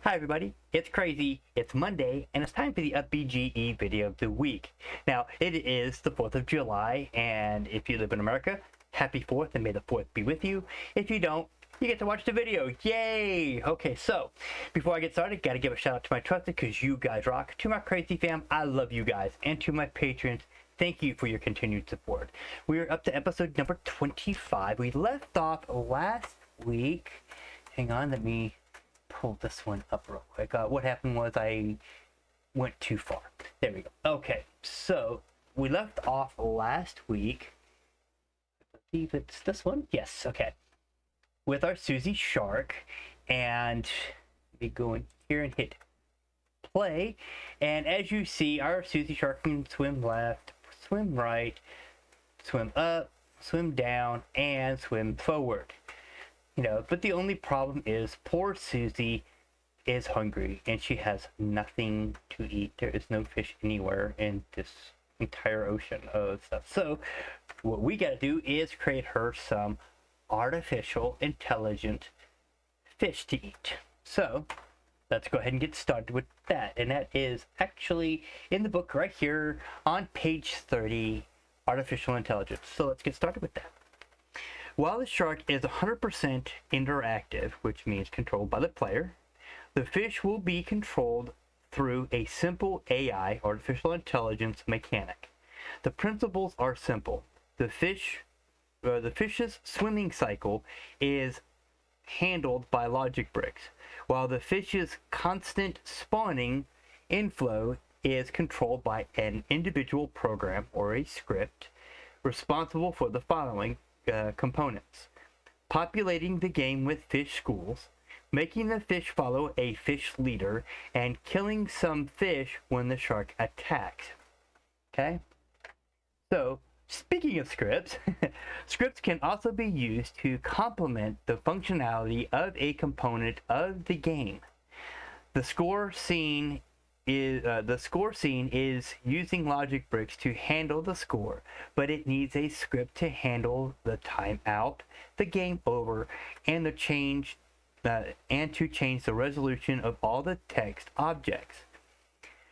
Hi everybody, it's Crazy, it's Monday, and it's time for the UPBGE video of the week. Now, it is the 4th of July, and if you live in America, happy 4th and may the 4th be with you. If you don't, you get to watch the video, yay! Okay, so, before I get started, gotta give a shout out to my trusted, because you guys rock. To my Crazy fam, I love you guys, and to my patrons, thank you for your continued support. We are up to episode number 25. We left off last week. Hang on, let me pull this one up real quick. What happened was I went too far. There we go. Okay, so we left off last week. I believe it's this one. Yes, okay. With our Suzie shark, and we go in here and hit play. And as you see, our Suzie shark can swim left, swim right, swim up, swim down, and swim forward. You know, but the only problem is poor Suzie is hungry and she has nothing to eat. There is no fish anywhere in this entire ocean of stuff. So what we got to do is create her some artificial intelligent fish to eat. So let's go ahead and get started with that. And that is actually in the book right here on page 30, artificial intelligence. So let's get started with that. While the shark is 100% interactive, which means controlled by the player, the fish will be controlled through a simple AI, artificial intelligence mechanic. The principles are simple. The fish's swimming cycle is handled by logic bricks, while the fish's constant spawning inflow is controlled by an individual program or a script responsible for the following components: populating the game with fish schools, making the fish follow a fish leader, and killing some fish when the shark attacks. Okay? So, speaking of scripts, scripts can also be used to complement the functionality of a component of the game. The score scene is using logic bricks to handle the score, but it needs a script to handle the timeout, the game over, and to change the resolution of all the text objects.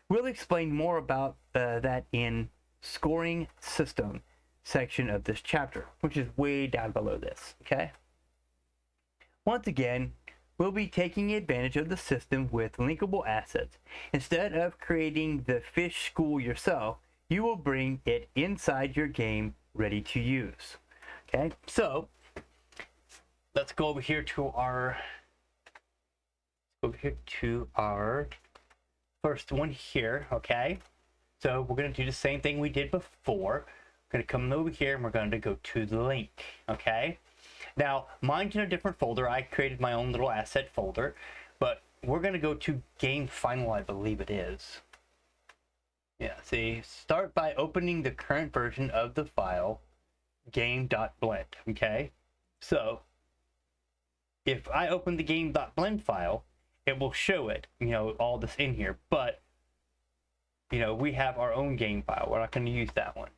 We'll explain more about that in scoring system section of this chapter, which is way down below this. Okay. Once again, we'll be taking advantage of the system with linkable assets. Instead of creating the fish school yourself, you will bring it inside your game ready to use. Okay, so let's go over here to our first one here. Okay, so we're going to do the same thing we did before. We're going to come over here and we're going to go to the link. Okay. Now, mine's in a different folder. I created my own little asset folder, but we're going to go to Game Final, I believe it is. Yeah, see, start by opening the current version of the file, game.blend, okay? So, if I open the game.blend file, it will show it, you know, all this in here, but, you know, we have our own game file. We're not going to use that one.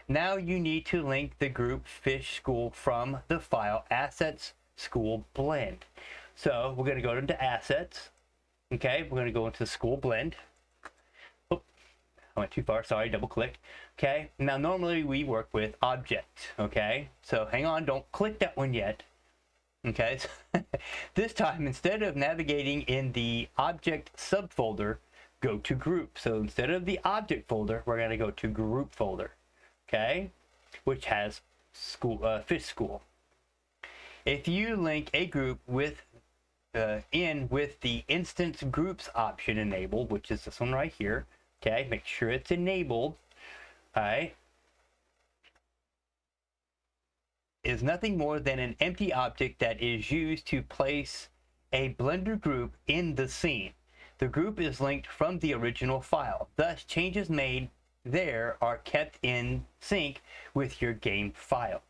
Now you need to link the group fish school from the file assets school blend. So we're going to go into assets. Okay, we're going to go into school blend. Oh, I went too far. Sorry, double click. Okay, now normally we work with object. Okay, so hang on, don't click that one yet. Okay, this time instead of navigating in the object subfolder, go to group. So instead of the object folder, we're going to go to group folder. Okay, which has school, fish school. If you link a group with with the instance groups option enabled, which is this one right here, okay, make sure it's enabled. All right, is nothing more than an empty object that is used to place a Blender group in the scene. The group is linked from the original file, thus changes made there are kept in sync with your game file.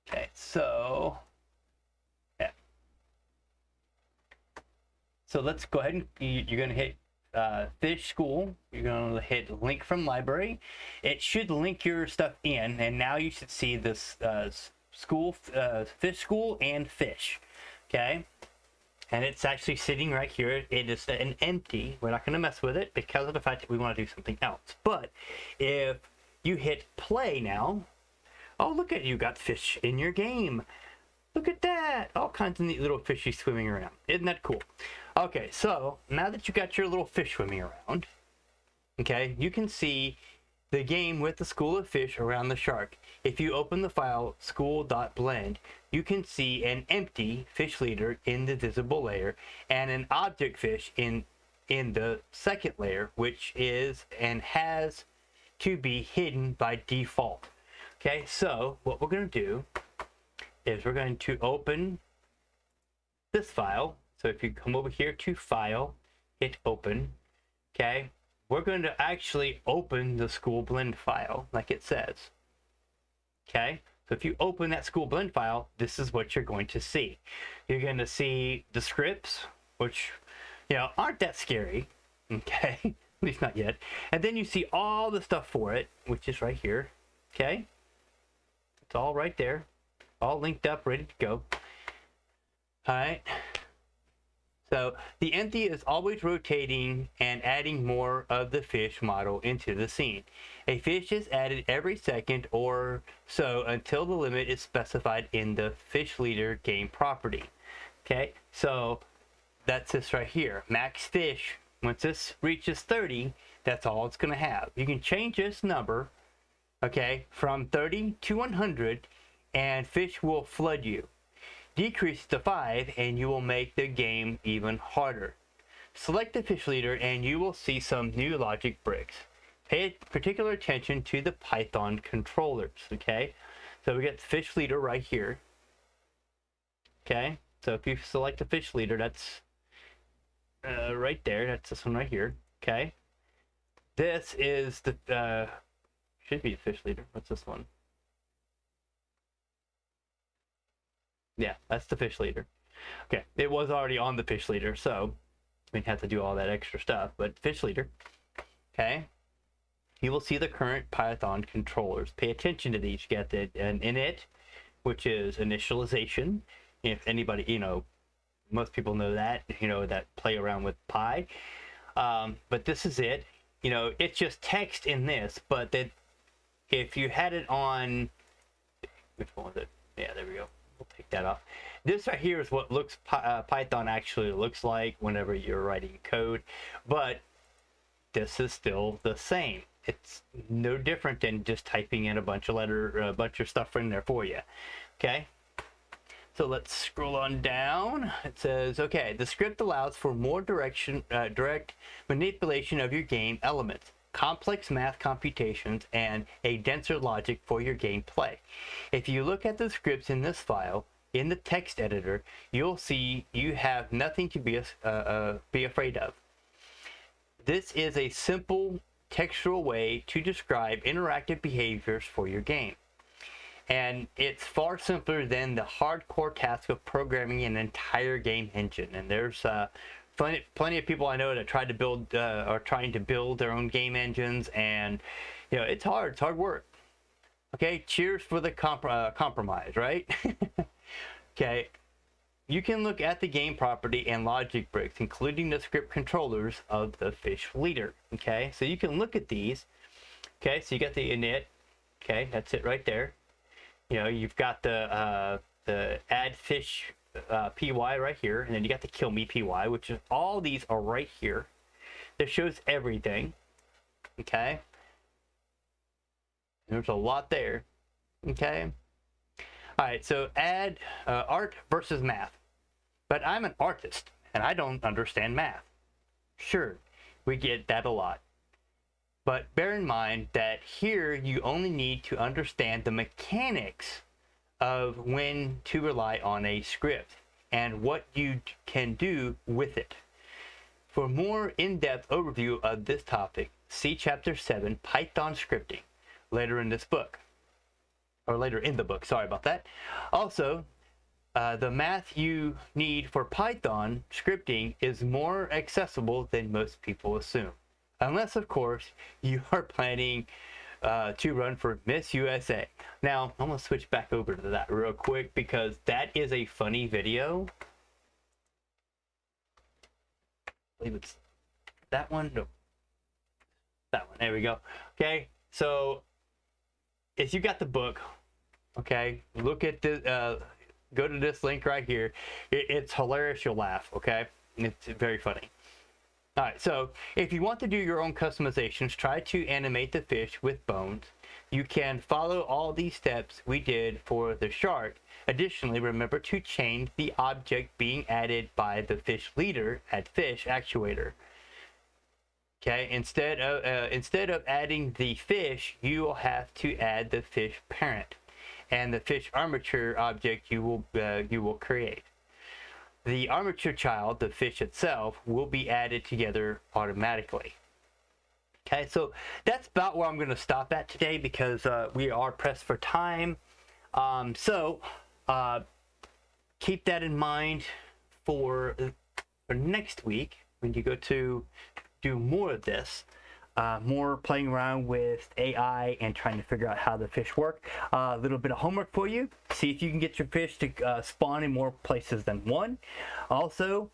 Okay, so yeah. So let's go ahead and you're going to hit fish school. You're going to hit link from library. It should link your stuff in, and now you should see this school, fish school and fish. Okay, and it's actually sitting right here. It is an empty. We're not going to mess with it because of the fact that we want to do something else. But if you hit play now, oh, look at you got fish in your game. Look at that. All kinds of neat little fishies swimming around. Isn't that cool? Okay, so now that you got your little fish swimming around, okay, you can see the game with the school of fish around the shark. If you open the file school.blend, you can see an empty fish leader in the visible layer and an object fish in the second layer, which is and has to be hidden by default. Okay, so what we're going to do is we're going to open this file. So if you come over here to file, hit open, okay, we're going to actually open the school blend file like it says. Okay, so if you open that school blend file, this is what you're going to see. You're going to see the scripts, which, you know, aren't that scary. Okay, at least not yet. And then you see all the stuff for it, which is right here. Okay, it's all right there, all linked up, ready to go. All right. So the empty is always rotating and adding more of the fish model into the scene. A fish is added every second or so until the limit is specified in the fish leader game property. Okay, so that's this right here. Max fish, once this reaches 30, that's all it's going to have. You can change this number, okay, from 30 to 100, and fish will flood you. Decrease to 5 and you will make the game even harder. Select the fish leader and you will see some new logic bricks. Pay particular attention to the Python controllers, okay? So we got the fish leader right here. Okay, so if you select the fish leader, that's right there, that's this one right here, okay? This is the, should be the fish leader, what's this one? Yeah, that's the fish leader. Okay, it was already on the fish leader, so we have to do all that extra stuff. But fish leader, okay, you will see the current Python controllers. Pay attention to these. You got the an init, which is initialization. If anybody, you know, most people know that, you know, that play around with Py. But this is it. You know, it's just text in this, but that if you had it on, which one was it? Yeah, there we go. We'll take that off. This right here is what looks Python actually looks like whenever you're writing code, but this is still the same. It's no different than just typing in a bunch of stuff in there for you. Okay, so let's scroll on down. It says, okay, the script allows for more direct manipulation of your game elements, complex math computations, and a denser logic for your gameplay. If you look at the scripts in this file, in the text editor, you'll see you have nothing to be afraid of. This is a simple textual way to describe interactive behaviors for your game. And it's far simpler than the hardcore task of programming an entire game engine. And there's plenty of people I know that tried to build are trying to build their own game engines, and you know, it's hard work. Okay, cheers for the compromise, right? Okay, you can look at the game property and logic bricks, including the script controllers of the fish leader. Okay, so you can look at these. Okay, so you got the init. Okay, that's it right there. You know, you've got the add fish py right here, and then you got the kill me py, which is all these are right here. That shows everything. Okay, there's a lot there. Okay, all right, so add art versus math. But I'm an artist and I don't understand math. Sure, we get that a lot, but bear in mind that here you only need to understand the mechanics of when to rely on a script and what you can do with it. For more in-depth overview of this topic, see Chapter 7, Python Scripting, later in this book. Or later in the book, sorry about that. Also, the math you need for Python scripting is more accessible than most people assume. Unless, of course, you are planning to run for Miss USA. Now, I'm going to switch back over to that real quick because that is a funny video. believe it's that one. No, that one. There we go. Okay, so if you got the book, okay, look at the go to this link right here. It's hilarious. You'll laugh. Okay, it's very funny. All right, so if you want to do your own customizations, try to animate the fish with bones. You can follow all these steps we did for the shark. Additionally, remember to change the object being added by the fish leader at fish actuator. Okay, instead of adding the fish, you will have to add the fish parent and the fish armature object you will create. The armature child, the fish itself, will be added together automatically. Okay, so that's about where I'm going to stop at today because we are pressed for time. Keep that in mind for next week when you go to do more of this. More playing around with AI and trying to figure out how the fish work. A little bit of homework for you. See if you can get your fish to spawn in more places than one. Also,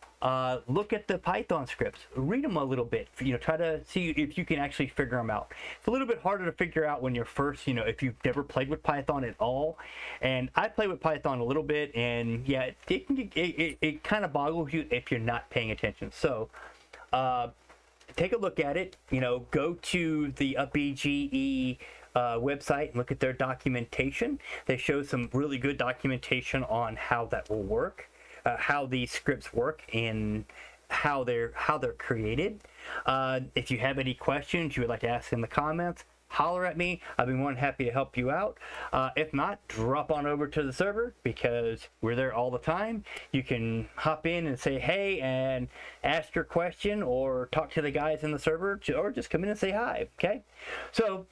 look at the Python scripts. Read them a little bit. Try to see if you can actually figure them out. It's a little bit harder to figure out when you're first, if you've never played with Python at all. And I play with Python a little bit, and yeah, it kind of boggles you if you're not paying attention. So, take a look at it. Go to the UPBGE website and look at their documentation. They show some really good documentation on how that will work, how these scripts work, and how they're created. If you have any questions you would like to ask in the comments, holler at me. I'll be more than happy to help you out. If not, drop on over to the server because we're there all the time. You can hop in and say hey and ask your question or talk to the guys in the server or just come in and say hi, okay? So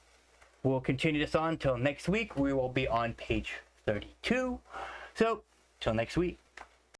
we'll continue this on until next week. We will be on page 32. So till next week.